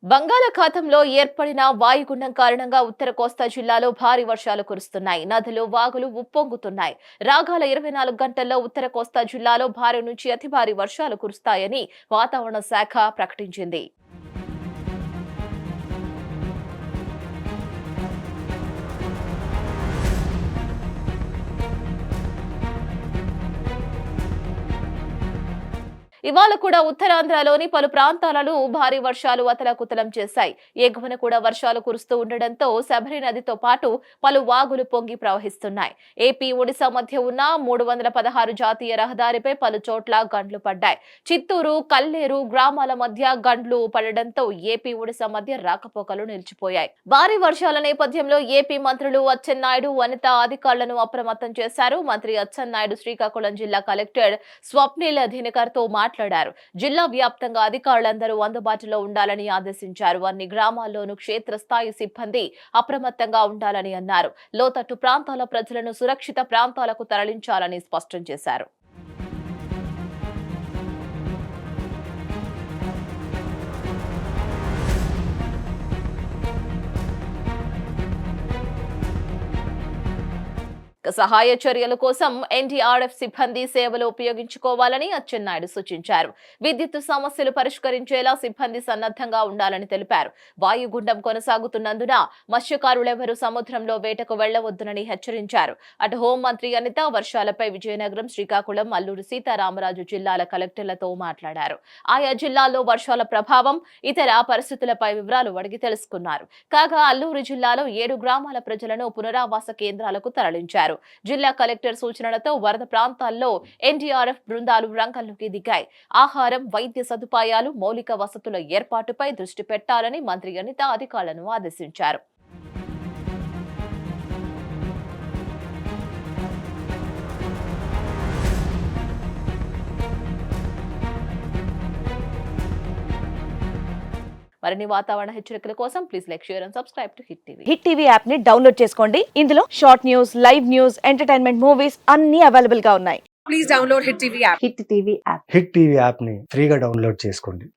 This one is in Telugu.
బంగాళాఖాతంలో ఏర్పడిన వాయుగుండం కారణంగా ఉత్తర కోస్తా జిల్లాలో భారీ వర్షాలు కురుస్తున్నాయి. నదులు, వాగులు ఉప్పొంగుతున్నాయి. రాగల 24 గంటల్లో ఉత్తర కోస్తా జిల్లాలో భారీ నుంచి అతి భారీ వర్షాలు కురుస్తాయని వాతావరణ శాఖ ప్రకటించింది. ఇవాళ కూడా ఉత్తరాంధ్రలోని పలు ప్రాంతాలలో భారీ వర్షాలు అతలాకుతలం చేశాయి. ఎగువన కూడా వర్షాలు కురుస్తూ ఉండడంతో శబరి నదితో పాటు పలు వాగులు పొంగి ప్రవహిస్తున్నాయి. ఏపీ, ఒడిశా మధ్య ఉన్న 316 జాతీయ రహదారిపై పలు చోట్ల గండ్లు పడ్డాయి. చిత్తూరు, కల్లేరు గ్రామాల మధ్య గండ్లు పడడంతో ఏపీ, ఒడిశా మధ్య రాకపోకలు నిలిచిపోయాయి. భారీ వర్షాల నేపథ్యంలో ఏపీ మంత్రులు అచ్చెన్నాయుడు, వనిత అధికారులను అప్రమత్తం చేశారు. మంత్రి అచ్చెన్నాయుడు శ్రీకాకుళం జిల్లా కలెక్టర్ స్వప్నిల్ దినకర్ తో మాట్లాడారు. జిల్లా వ్యాప్తంగా అధికారులందరూ అందుబాటులో ఉండాలని ఆదేశించారు. అన్ని గ్రామాల్లోనూ క్షేత్రస్థాయి సిబ్బంది అప్రమత్తంగా ఉండాలని అన్నారు. లోతట్టు ప్రాంతాల ప్రజలను సురక్షిత ప్రాంతాలకు తరలించాలని స్పష్టం చేశారు. సహాయ చర్యల కోసం ఎన్డీఆర్ఎఫ్ సిబ్బంది సేవలు ఉపయోగించుకోవాలని అచ్చెన్నాయుడు సూచించారు. విద్యుత్ సమస్యలు పరిష్కరించేలా సిబ్బంది సన్నద్ధంగా ఉండాలని తెలిపారు. వాయుగుండం కొనసాగుతున్నందున మత్స్యకారులెవరూ సముద్రంలో వేటకు వెళ్లవద్దునని హెచ్చరించారు. అటు హోంమంత్రి అనిత వర్షాలపై విజయనగరం, శ్రీకాకుళం, అల్లూరు సీతారామరాజు జిల్లాల కలెక్టర్లతో మాట్లాడారు. ఆయా జిల్లాల్లో వర్షాల ప్రభావం, ఇతర పరిస్థితులపై వివరాలు అడిగి తెలుసుకున్నారు. కాగా అల్లూరు జిల్లాలో 7 గ్రామాల ప్రజలను పునరావాస కేంద్రాలకు తరలించారు. జిల్లా కలెక్టర్ సూచనలతో వరద ప్రాంతాల్లో ఎన్డీఆర్ఎఫ్ బృందాలు రంగంలోకి దిగాయి. ఆహారం, వైద్య సదుపాయాలు, మౌలిక వసతుల ఏర్పాటుపై దృష్టి పెట్టాలని మంత్రి అనిత అధికారులను ఆదేశించారు. మరిన్ని వాతావరణ హెచ్చరికల కోసం please like, share and subscribe to hit TV. Hit TV app ని డౌన్లోడ్ చేసుకోండి. ఇందులో short news, live news, entertainment movies అన్ని అవైలబుల్ గా ఉన్నాయి. Please download Hit TV app. Hit TV app hit TV యాప్ని ఫ్రీగా డౌన్లోడ్ చేసుకోండి.